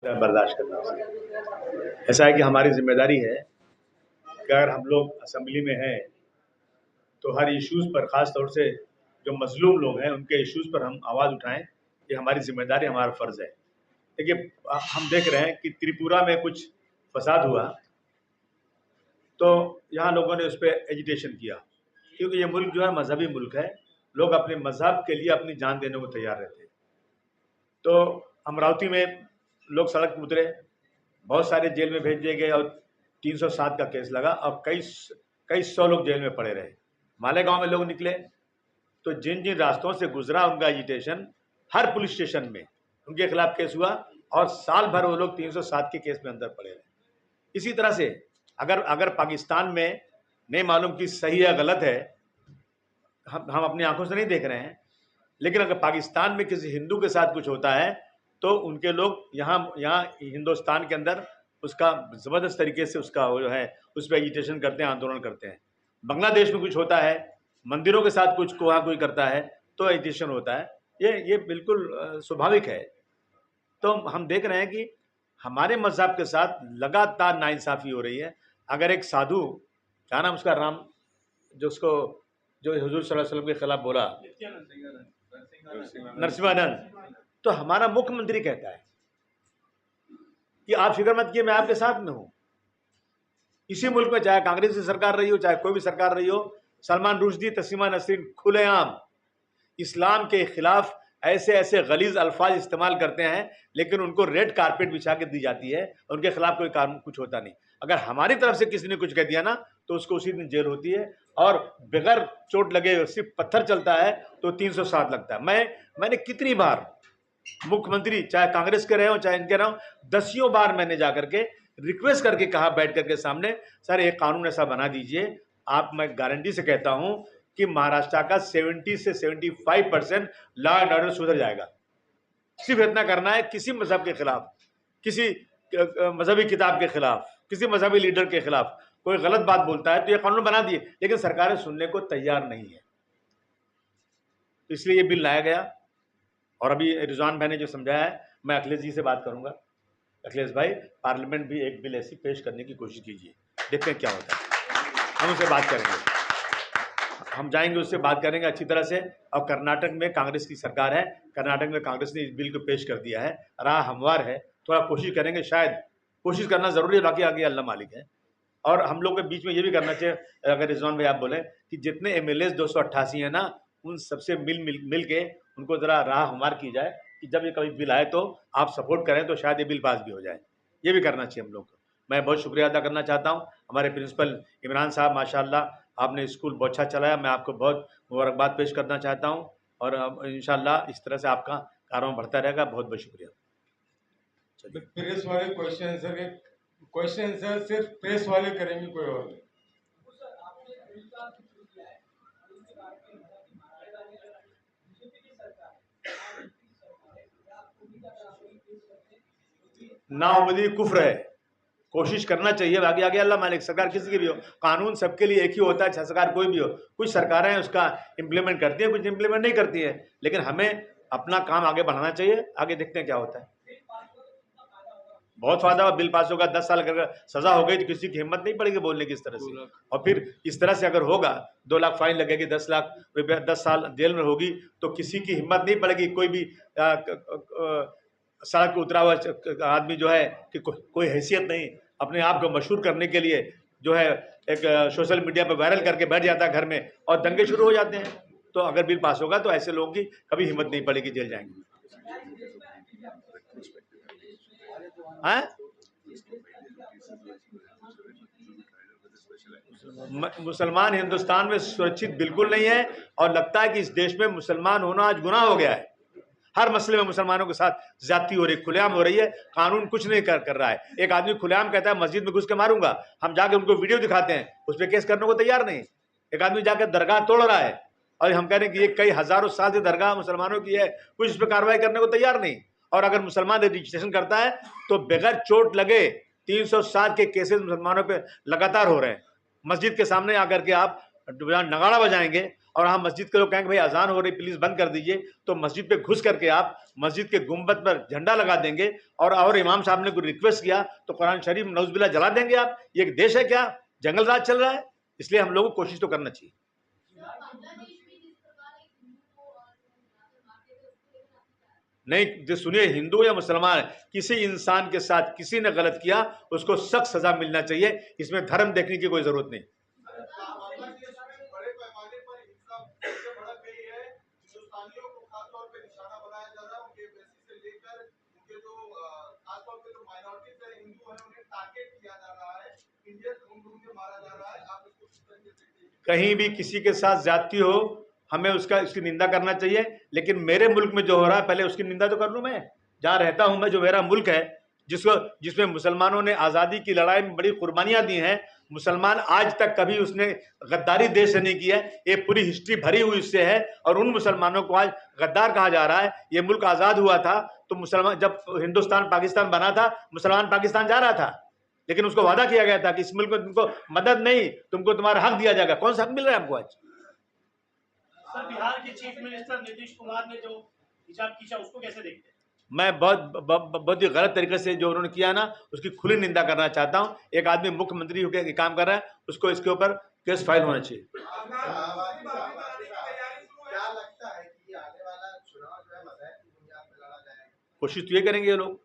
बर्दाश्त करना उसे। ऐसा है कि हमारी जिम्मेदारी है कि अगर हम लोग असेंबली में हैं तो हर इश्यूज़ पर, ख़ास तौर से जो मज़लूम लोग हैं उनके इश्यूज़ पर हम आवाज़ उठाएं। ये हमारी जिम्मेदारी, हमारा फ़र्ज़ है। देखिए, हम देख रहे हैं कि त्रिपुरा में कुछ फसाद हुआ तो यहाँ लोगों ने उस पर एजिटेशन किया, क्योंकि ये मुल्क जो है मजहबी मुल्क है। लोग अपने मजहब के लिए अपनी जान देने को तैयार रहते हैं। तो अमरावती में लोग सड़क पर उतरे, बहुत सारे जेल में भेज दिए गए और 307 का केस लगा और कई सौ लोग जेल में पड़े रहे। मालेगांव में लोग निकले तो जिन जिन रास्तों से गुजरा उनका एजिटेशन हर पुलिस स्टेशन में उनके खिलाफ केस हुआ और साल भर वो लोग 307 के केस में अंदर पड़े रहे। इसी तरह से अगर पाकिस्तान में नहीं मालूम कि सही या गलत है, हम अपनी आंखों से नहीं देख रहे हैं, लेकिन अगर पाकिस्तान में किसी हिंदू के साथ कुछ होता है तो उनके लोग यहाँ हिंदुस्तान के अंदर उसका ज़बरदस्त तरीके से उसका जो है उस पर एजिटेशन करते हैं, आंदोलन करते हैं। बांग्लादेश में कुछ होता है, मंदिरों के साथ कुछ कोई करता है तो एजिटेशन होता है। ये बिल्कुल स्वाभाविक है। तो हम देख रहे हैं कि हमारे मजहब के साथ लगातार नाइंसाफ़ी हो रही है। अगर एक साधु, क्या नाम उसका, राम, जो हुजूर सल्लल्लाहु अलैहि वसल्लम के खिलाफ बोला, नरसिम्हानंद, तो हमारा मुख्यमंत्री कहता है कि आप फिक्र मत कीजिए, मैं आपके साथ में हूं। इसी मुल्क में चाहे कांग्रेस की सरकार रही हो, चाहे कोई भी सरकार रही हो, सलमान रुश्दी, तस्लीमा नसरीन खुलेआम इस्लाम के खिलाफ ऐसे ऐसे गलीज अल्फाज इस्तेमाल करते हैं, लेकिन उनको रेड कारपेट बिछा के दी जाती है, उनके खिलाफ कोई काम कुछ होता नहीं। अगर हमारी तरफ से किसी ने कुछ कह दिया ना तो उसको उसी दिन जेल होती है और बगैर चोट लगे सिर्फ पत्थर चलता है तो 307 लगता है। मैंने कितनी बार मुख्यमंत्री, चाहे कांग्रेस के रहे हो चाहे इनके रहे हो, दसियों बार मैंने जाकर के रिक्वेस्ट करके कहा बैठ करके सामने, सर एक कानून ऐसा बना दीजिए। मैं गारंटी से कहता हूं कि महाराष्ट्र का 70 से 75% लॉ एंड ऑर्डर सुधर जाएगा। सिर्फ इतना करना है, किसी मजहब के खिलाफ, किसी मजहबी किताब के खिलाफ, किसी मजहबी लीडर के खिलाफ कोई गलत बात बोलता है तो ये कानून बना दिए, लेकिन सरकारें सुनने को तैयार नहीं है। इसलिए ये बिल लाया गया और अभी रिजवान भाई ने जो समझाया है, मैं अखिलेश जी से बात करूंगा। अखिलेश भाई, पार्लियामेंट भी एक बिल ऐसी पेश करने की कोशिश कीजिए, देखते हैं क्या होता है। हम उससे बात करेंगे, हम जाएंगे, उससे बात करेंगे अच्छी तरह से। और कर्नाटक में कांग्रेस की सरकार है, कर्नाटक में कांग्रेस ने इस बिल को पेश कर दिया है, राह हमवार है, थोड़ा कोशिश करेंगे, शायद कोशिश करना जरूरी है, बाकी आगे अल्लाह मालिक है। और हम लोग के बीच में ये भी करना चाहिए, अगर रिजवान भाई आप बोले कि जितने MLA 288 हैं ना, उन सबसे मिल के उनको ज़रा राह हमवार की जाए कि जब ये कभी बिल आए तो आप सपोर्ट करें तो शायद ये बिल पास भी हो जाए। ये भी करना चाहिए हम लोग को। मैं बहुत शुक्रिया अदा करना चाहता हूँ हमारे प्रिंसिपल इमरान साहब, माशाल्लाह आपने स्कूल बहुत अच्छा चलाया, मैं आपको बहुत मुबारकबाद पेश करना चाहता हूँ और इंशाल्लाह इस तरह से आपका कारोबार बढ़ता रहेगा। बहुत बहुत शुक्रिया। प्रेस वाले क्वेश्चन आंसर सिर्फ प्रेस वाले करेंगे, कोई और नहीं। नाउमदी कुफ्र है, कोशिश करना चाहिए, बाकी आगे अल्लाह मालिक। सरकार किसी की भी हो, कानून सबके लिए एक ही होता है, सरकार कोई भी हो। कुछ सरकारें उसका इम्प्लीमेंट करती हैं, कुछ इम्प्लीमेंट नहीं करती हैं, लेकिन हमें अपना काम आगे बढ़ाना चाहिए। आगे देखते हैं क्या होता है। बहुत फायदा हुआ, बिल पास होगा, 10 साल अगर सजा हो गई तो किसी की हिम्मत नहीं पड़ेगी बोलने की इस तरह से। और फिर इस तरह से अगर होगा, 2 लाख फाइन लगेगी, 10 लाख रुपया, 10 साल जेल में होगी, तो किसी की हिम्मत नहीं पड़ेगी। कोई भी सड़क पर उतरा हुआ आदमी जो है कि कोई हैसियत नहीं, अपने आप को मशहूर करने के लिए जो है एक सोशल मीडिया पर वायरल करके बैठ जाता है घर में और दंगे शुरू हो जाते हैं। तो अगर बिल पास होगा तो ऐसे लोगों की कभी हिम्मत नहीं पड़ेगी, जेल जाएंगे। मुसलमान हिंदुस्तान में सुरक्षित बिल्कुल नहीं है और लगता है कि इस देश में मुसलमान होना आज गुनाह हो गया है। हर मसले में मुसलमानों के साथ ज्यादती हो रही, खुलेआम हो रही है। कानून कुछ नहीं कर रहा है। एक आदमी खुलेआम कहता है मस्जिद में घुस के मारूंगा, हम जाके उनको वीडियो दिखाते हैं, उस पर केस करने को तैयार नहीं। एक आदमी जाकर दरगाह तोड़ रहा है और हम कह रहे हैं कि ये कई हजारों साल से दरगाह मुसलमानों की है, कुछ इस पर कार्रवाई करने को तैयार नहीं। और अगर मुसलमान रजिस्ट्रेशन करता है तो बगैर चोट लगे 307 के केसेस मुसलमानों पे लगातार हो रहे हैं। मस्जिद के सामने आकर के आप नगाड़ा बजाएंगे और हम मस्जिद के लोग कहेंगे भाई अजान हो रही प्लीज बंद कर दीजिए, तो मस्जिद पे घुस करके आप मस्जिद के गुंबद पर झंडा लगा देंगे और इमाम साहब ने कोई रिक्वेस्ट किया तो कुरान शरीफ नौजुबिल्ला जला देंगे आप। ये एक देश है क्या? जंगल राज चल रहा है। इसलिए हम लोगों को कोशिश तो करना चाहिए। नहीं, जो सुनिए, हिंदू या मुसलमान, किसी इंसान के साथ किसी ने गलत किया उसको सख्त सजा मिलना चाहिए। इसमें धर्म देखने की कोई जरूरत नहीं। कहीं भी किसी के साथ ज्यादती हो, हमें उसकी निंदा करना चाहिए, लेकिन मेरे मुल्क में जो हो रहा है पहले उसकी निंदा तो कर लूं। मैं जहां रहता हूं, मैं जो मेरा मुल्क है, जिसमें मुसलमानों ने आज़ादी की लड़ाई में बड़ी कुर्बानियां दी हैं, मुसलमान आज तक कभी उसने गद्दारी देश से नहीं की है। ये पूरी हिस्ट्री भरी हुई इससे है, और उन मुसलमानों को आज गद्दार कहा जा रहा है। ये मुल्क आज़ाद हुआ था तो मुसलमान, जब हिंदुस्तान पाकिस्तान बना था, मुसलमान पाकिस्तान जा रहा था, लेकिन उसको वादा किया गया था कि इस मुल्क में तुमको मदद नहीं, तुमको तुम्हारा हक दिया जाएगा। कौन सा हक मिल रहा है हमको आज? सर, बिहार के चीफ मिनिस्टर नीतीश कुमार ने जो हिजाब खींचा, उसको कैसे देखते हैं? मैं बहुत ही गलत तरीके से जो उन्होंने किया ना, उसकी खुली निंदा करना चाहता हूं। एक आदमी मुख्यमंत्री होकर काम कर रहा है, उसको इसके ऊपर केस फाइल होना चाहिए। कोशिश तो ये करेंगे ये लोग,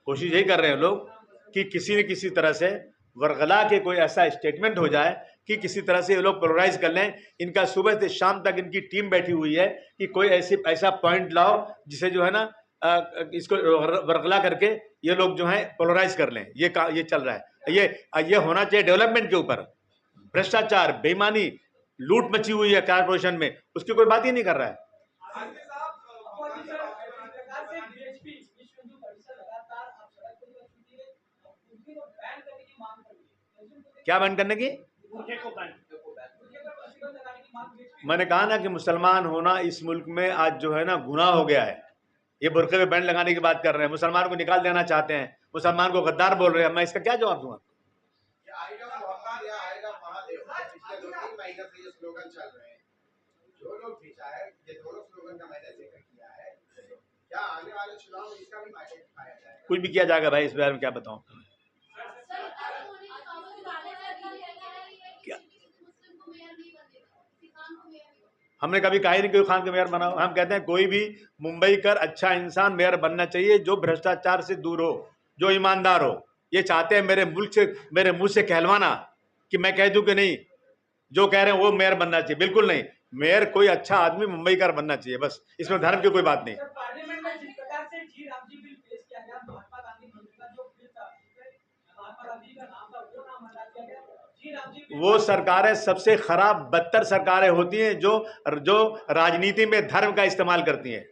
कोशिश यही कर रहे हैं लोग कि किसी न किसी तरह से वरगला के कोई ऐसा स्टेटमेंट हो जाए कि किसी तरह से ये लोग पोलराइज कर लें। इनका सुबह से शाम तक इनकी टीम बैठी हुई है कि कोई ऐसा पॉइंट लाओ जिसे जो है ना इसको वरगला करके ये लोग जो है पोलराइज कर लें। ये चल रहा है। ये होना चाहिए डेवलपमेंट के ऊपर। भ्रष्टाचार, बेईमानी, लूट मची हुई है कारपोरेशन में, उसकी कोई बात ही नहीं कर रहा है। क्या बैन करने की? मैंने कहा ना कि मुसलमान होना इस मुल्क में आज जो है ना गुनाह हो गया है। ये बुरके पे बैन लगाने की बात कर रहे हैं, मुसलमान को निकाल देना चाहते हैं, मुसलमान को गद्दार बोल रहे हैं। मैं इसका क्या जवाब दूंगा? कुछ भी किया जाएगा भाई, इस बारे में क्या बताऊं? हमने कभी कहा ही नहीं कोई खान को मेयर बनाओ। हम कहते हैं कोई भी मुंबई कर अच्छा इंसान मेयर बनना चाहिए, जो भ्रष्टाचार से दूर हो, जो ईमानदार हो। ये चाहते हैं मेरे मुंह से कहलवाना कि मैं कह दूं कि नहीं, जो कह रहे हैं वो मेयर बनना चाहिए। बिल्कुल नहीं, मेयर कोई अच्छा आदमी मुंबई का बनना चाहिए, बस। इसमें धर्म की कोई बात नहीं। वो सरकारें सबसे खराब बदतर सरकारें होती हैं जो राजनीति में धर्म का इस्तेमाल करती हैं।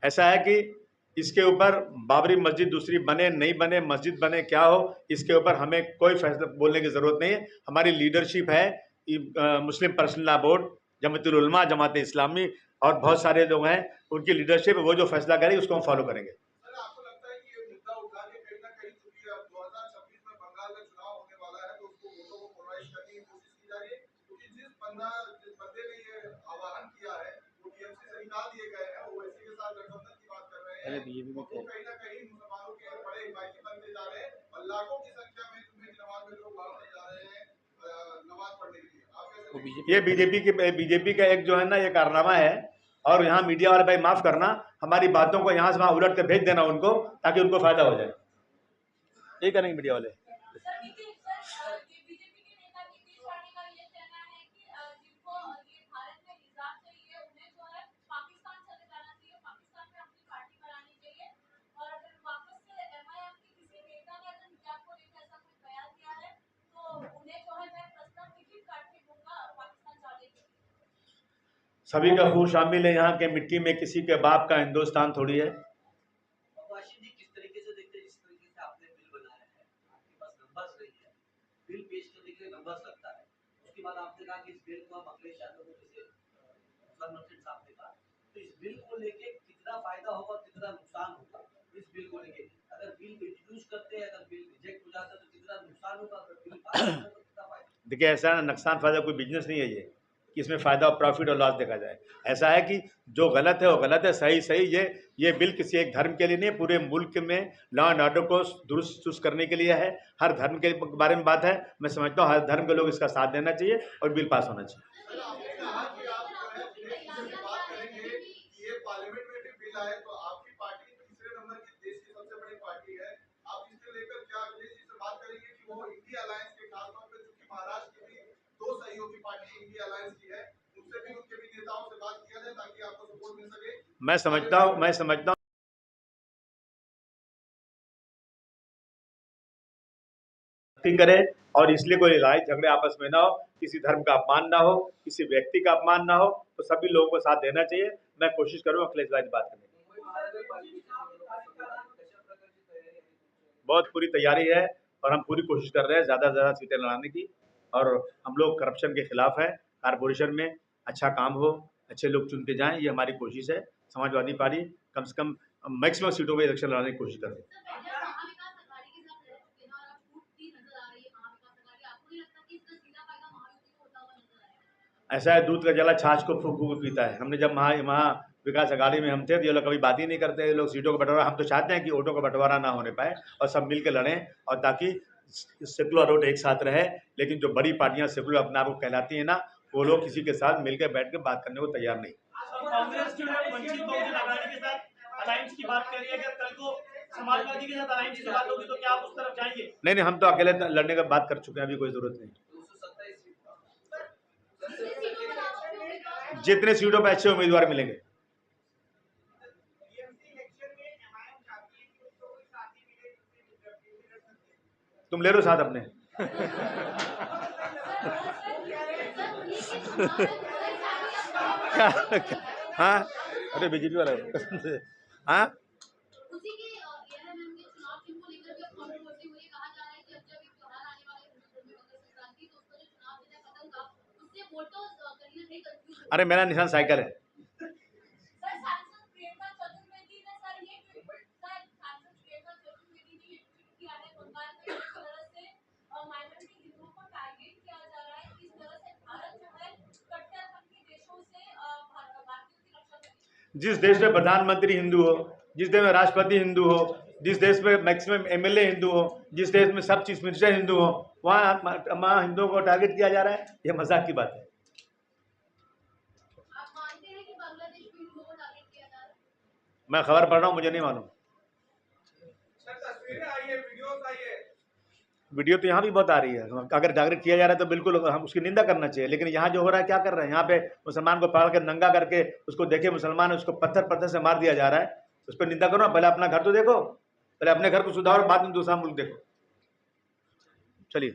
ऐसा है कि इसके ऊपर बाबरी मस्जिद दूसरी बने नहीं बने, मस्जिद बने क्या हो, इसके ऊपर हमें कोई फैसला बोलने की जरूरत नहीं है। हमारी लीडरशिप है, मुस्लिम पर्सनल लॉ बोर्ड, जमातुल उलमा, जमात इस्लामी और बहुत सारे लोग हैं, उनकी लीडरशिप, वो जो फैसला करेगी उसको हम फॉलो करेंगे। बीजेपी में ये बीजेपी का एक जो है ना ये कारनामा है। और यहाँ मीडिया वाले भाई माफ करना, हमारी बातों को यहाँ से वहां उलट कर भेज देना उनको, ताकि उनको फायदा हो जाए। यही करेंगे मीडिया वाले। सभी का खून शामिल है यहाँ के मिट्टी में, किसी के बाप का हिंदुस्तान थोड़ी है। किस तरीके से देखते हैं, जिस तरीके से आपने बिल बनाया है, आपके पास नंबर्स नहीं है, बिल पेश करने के लिए नंबर्स लगता है, उसके बाद आपने कहा कि इस बिल को हम अखिलेश यादव को जैसे साहब ने कहा, तो इस बिल को लेके कितना फायदा होगा, कितना नुकसान होगा, इस बिल को लेके अगर बिल इंट्रोड्यूस करते हैं, अगर बिल रिजेक्ट हो जाता है तो कितना नुकसान होगा, अगर बिल पास होता है तो कितना फायदा। देखिए, ऐसा है, नुकसान फायदा कोई बिजनेस नहीं है ये कि इसमें फायदा और प्रॉफिट और लॉस देखा जाए। ऐसा है कि जो गलत है वो गलत है, सही सही। ये बिल किसी एक धर्म के लिए नहीं, पूरे मुल्क में लॉ एंड ऑर्डर को दुरुस्त चुस्त करने के लिए है। हर धर्म के बारे में बात है। मैं समझता हूँ हर धर्म के लोग इसका साथ देना चाहिए और बिल पास होना चाहिए। आपने कहा कि आप बात करेंगे कि ये पार्लियामेंट में भी बिल आए तो आपकी पार्टी तीसरे नंबर की देश की सबसे बड़ी पार्टी है, आप इसको लेकर क्या अखिलेश जी से बात करेंगे कि वो इंडिया अलायंस के खासतौर पर, चूंकि महाराष्ट्र की भी दो सहयोगी पार्टी इंडिया अलायंस की है, उनसे भी उनके भी नेताओं से बात किया जाए ताकि आपको सपोर्ट मिल सके। मैं समझता हूँ करे और इसलिए कोई लड़ाई झगड़े आपस में ना हो, किसी धर्म का अपमान ना हो, किसी व्यक्ति का अपमान ना हो, तो सभी लोगों को साथ देना चाहिए। मैं कोशिश करूँ अखिलेश भाई से बात करने की। बहुत पूरी तैयारी है और हम पूरी कोशिश कर रहे हैं ज़्यादा से ज़्यादा सीटें लड़ाने की। और हम लोग करप्शन के खिलाफ है। कारपोरेशन में अच्छा काम हो, अच्छे लोग चुनते जाएं, ये हमारी कोशिश है। समाजवादी पार्टी कम से कम मैक्सिमम सीटों में इलेक्शन लड़ाने की कोशिश कर रही है। ऐसा है, दूध का जला छाछ को फूंक फूंक पीता है। हमने जब वहाँ विकास अघाड़ी में हम थे तो ये लोग कभी बात ही नहीं करते। ये लोग सीटों का बंटवारा, हम तो चाहते हैं कि वोटों का बंटवारा ना होने पाए और सब मिल के लड़ें, और ताकि सेकुलर वोट एक साथ रहे। लेकिन जो बड़ी पार्टियां सेकुलर अपने आप को कहलाती है ना, वो लोग किसी के साथ मिलकर बैठ के बात करने को तैयार नहीं। कांग्रेस जो है वंचित बहुजन आघाड़ी के साथ अलायंस की बात कर रही है, अगर कल को समाजवादी के साथ अलायंस की बात होगी तो क्या आप उस तरफ जाएंगे? नहीं, हम तो अकेले लड़ने का बात कर चुके हैं, अभी कोई जरूरत नहीं। जितने सीटों पर अच्छे उम्मीदवार मिलेंगे। तुम ले लो साथ अपने। हाँ, अरे बीजेपी वाला हाँ, अरे मेरा निशान साइकिल है। जिस देश में प्रधानमंत्री हिंदू हो, जिस देश में राष्ट्रपति हिंदू हो, जिस देश में मैक्सिमम एमएलए हिंदू हो, जिस देश में सब चीफ मिनिस्टर हिंदू हो, वहाँ हिंदुओं को टारगेट किया जा रहा है। ये मजाक की बात है। आप मानते हैं कि बांग्लादेश में हिंदुओं को टारगेट किया जा रहा है? मैं खबर पढ़ रहा हूँ, मुझे नहीं मालूम। वीडियो तो यहाँ भी बहुत आ रही है। अगर टारगेट किया जा रहा है तो बिल्कुल हम उसकी निंदा करना चाहिए। लेकिन यहाँ जो हो रहा है, क्या कर रहे हैं, यहाँ पे मुसलमान को पकड़ के नंगा करके उसको देखे मुसलमान, उसको पत्थर से मार दिया जा रहा है। उस पर निंदा करो। पहले अपना घर तो देखो, पहले अपने घर को सुधारो, बाद में दूसरा मुल्क देखो। चलिए।